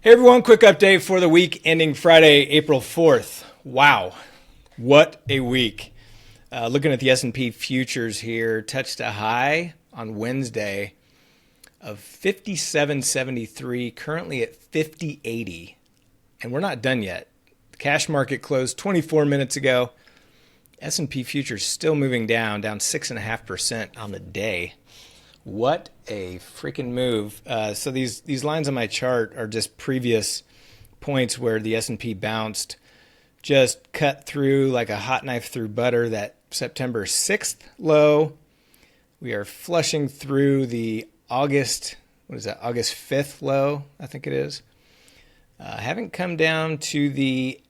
Hey everyone, quick update for the week ending Friday, April 4th. Wow, what a week. Looking at the S&P futures here, touched a high on Wednesday of 57.73, currently at 50.80, and we're not done yet. The cash market closed 24 minutes ago. S&P futures still moving down 6.5% on the day. What a freaking move. So these lines on my chart are just previous points where the S&P bounced, just cut through like a hot knife through butter that September 6th low. We are flushing through the August 5th low, I think it is. Haven't come down to the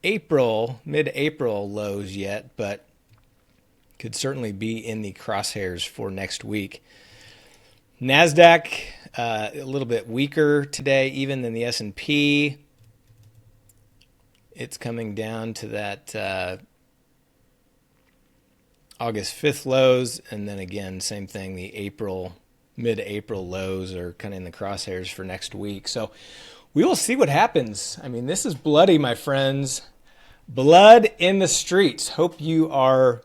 mid-April lows yet, but could certainly be in the crosshairs for next week. NASDAQ, a little bit weaker today even than the S&P. It's coming down to that August 5th lows, and then again, same thing, the mid-April lows are kind of in the crosshairs for next week. So we will see what happens. I mean, this is bloody, my friends. Blood in the streets. Hope you are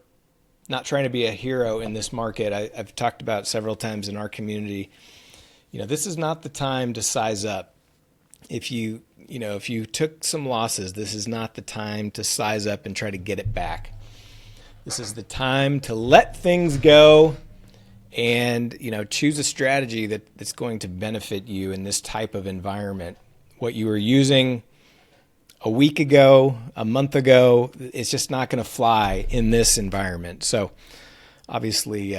not trying to be a hero in this market. I've talked about several times in our community, this is not the time to size up. If you took some losses, this is not the time to size up and try to get it back. This is the time to let things go and, choose a strategy that's going to benefit you in this type of environment. What you were using a week ago, a month ago, it's just not going to fly in this environment. So obviously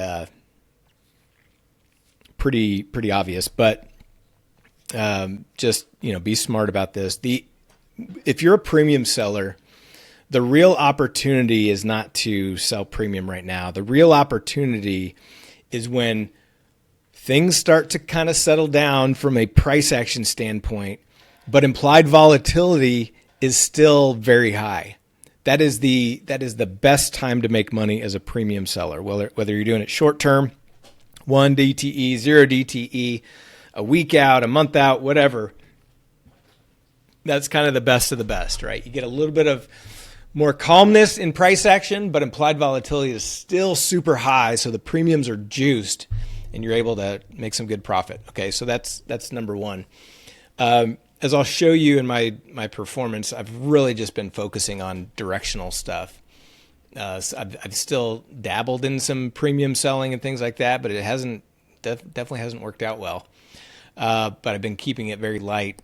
pretty obvious, but just, be smart about this. If you're a premium seller, the real opportunity is not to sell premium right now. The real opportunity is when things start to kind of settle down from a price action standpoint, but implied volatility is still very high. That is the best time to make money as a premium seller, whether you're doing it short term, 1 DTE, 0 DTE, a week out, a month out, whatever. That's kind of the best of the best, right? You get a little bit of more calmness in price action, but implied volatility is still super high, so the premiums are juiced and you're able to make some good profit. Okay, so that's number one. As I'll show you in my performance, I've really just been focusing on directional stuff. So I've still dabbled in some premium selling and things like that, but it definitely hasn't worked out well. But I've been keeping it very light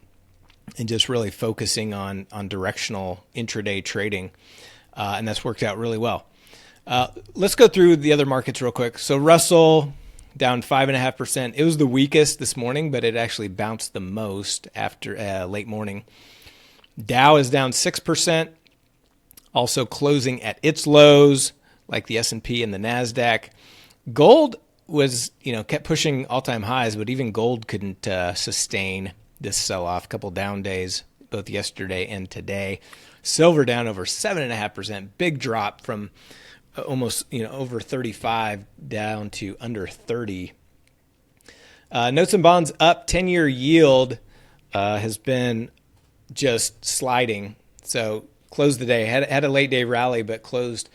and just really focusing on directional intraday trading, and that's worked out really well. Let's go through the other markets real quick. So Russell, down 5.5%. It was the weakest this morning, but it actually bounced the most after late morning. Dow is down 6%, also closing at its lows, like the S&P and the NASDAQ. Gold was, kept pushing all-time highs, but even gold couldn't sustain this sell-off. A couple down days, both yesterday and today. Silver down over 7.5%, big drop from almost, over 35 down to under 30. Notes and bonds up. 10-year yield has been just sliding. So closed the day. Had a late day rally, but closed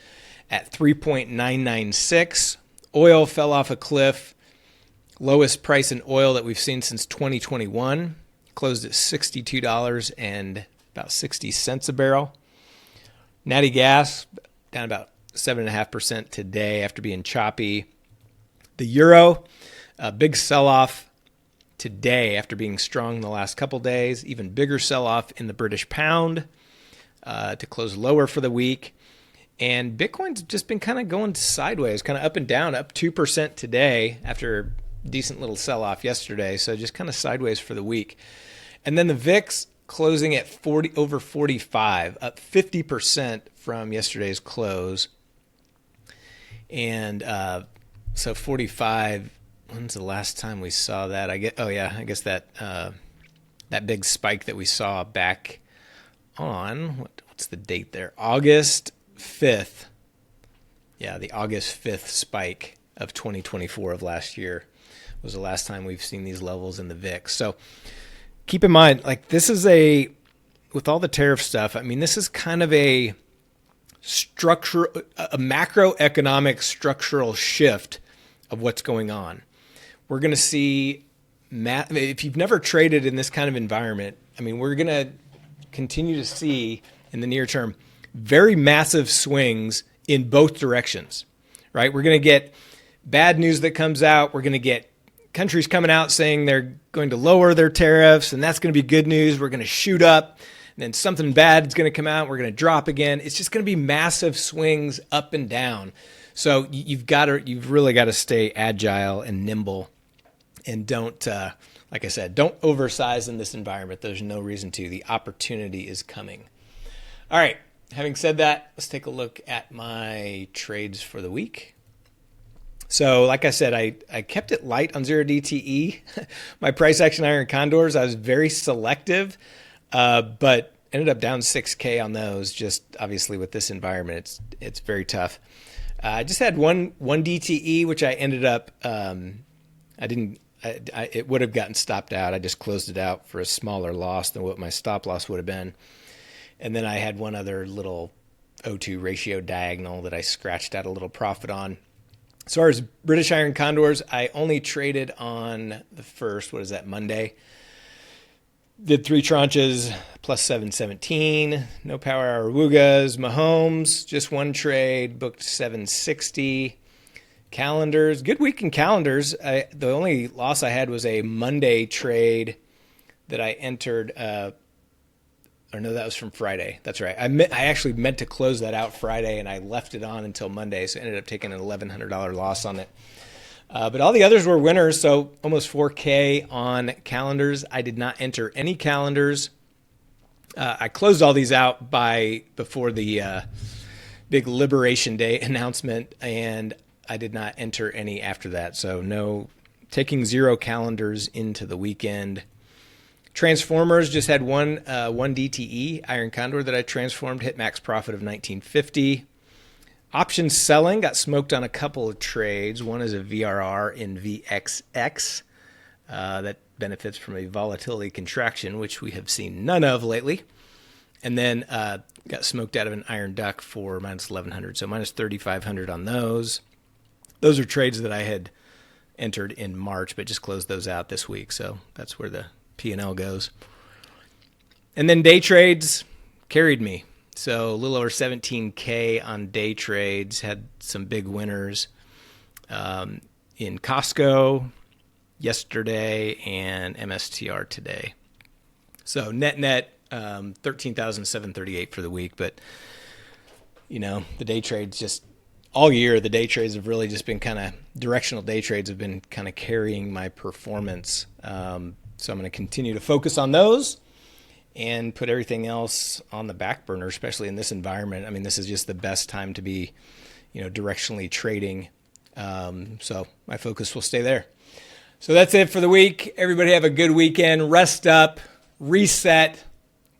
at 3.996. Oil fell off a cliff. Lowest price in oil that we've seen since 2021. Closed at $62 and about 60 cents a barrel. Natty gas down about 7.5% today after being choppy. The euro, a big sell-off today after being strong the last couple days. Even bigger sell-off in the British pound to close lower for the week. And Bitcoin's just been kind of going sideways, kind of up and down, up 2% today after a decent little sell-off yesterday. So just kind of sideways for the week. And then the VIX closing at over 45, up 50% from yesterday's close. And so 45, when's the last time we saw that? I guess that big spike that we saw back on, what's the date there? August 5th. Yeah, the August 5th spike of 2024 of last year was the last time we've seen these levels in the VIX. So keep in mind, like this is with all the tariff stuff, I mean, this is kind of a macroeconomic structural shift of what's going on. We're going to see, if you've never traded in this kind of environment, I mean, we're going to continue to see in the near term very massive swings in both directions, right? We're going to get bad news that comes out. We're going to get countries coming out saying they're going to lower their tariffs, and that's going to be good news. We're going to shoot up, and then something bad is going to come out. We're going to drop again. It's just going to be massive swings up and down. So you've really got to stay agile and nimble, and don't, like I said, don't oversize in this environment. There's no reason to. The opportunity is coming. All right. Having said that, let's take a look at my trades for the week. So like I said, I kept it light on 0DTE. My price action iron condors, I was very selective, but ended up down 6K on those. Just obviously with this environment, it's very tough. I just had one DTE, which I ended up, it would have gotten stopped out. I just closed it out for a smaller loss than what my stop loss would have been. And then I had one other little O2 ratio diagonal that I scratched out a little profit on. As far as British Iron Condors, I only traded on the first, Monday. Did 3 tranches, plus 717. No power hour Wugas. Mahomes, just one trade, booked 760. Calendars, good week in calendars. The only loss I had was a Monday trade that I entered. Or no, that was from Friday. That's right. I actually meant to close that out Friday, and I left it on until Monday, so I ended up taking an $1,100 loss on it. But all the others were winners, so almost 4K on calendars. I did not enter any calendars. I closed all these out before the big Liberation Day announcement, and I did not enter any after that. So taking 0 calendars into the weekend. Transformers just had one DTE Iron Condor that I transformed, hit max profit of 1950. Options selling, got smoked on a couple of trades. One is a VRR in VXX that benefits from a volatility contraction, which we have seen none of lately. And then got smoked out of an Iron Duck for minus 1100, so minus 3500 on those. Those are trades that I had entered in March, but just closed those out this week, so that's where the P&L goes. And then day trades carried me. So a little over 17K on day trades, had some big winners in Costco yesterday and MSTR today. So net 13,738 for the week. But, the day trades just all year, the day trades have really just been directional day trades have been kind of carrying my performance. So I'm going to continue to focus on those and put everything else on the back burner, especially in this environment. I mean, this is just the best time to be, directionally trading. So my focus will stay there. So that's it for the week. Everybody have a good weekend. Rest up, reset,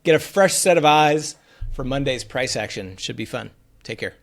get a fresh set of eyes for Monday's price action. Should be fun. Take care.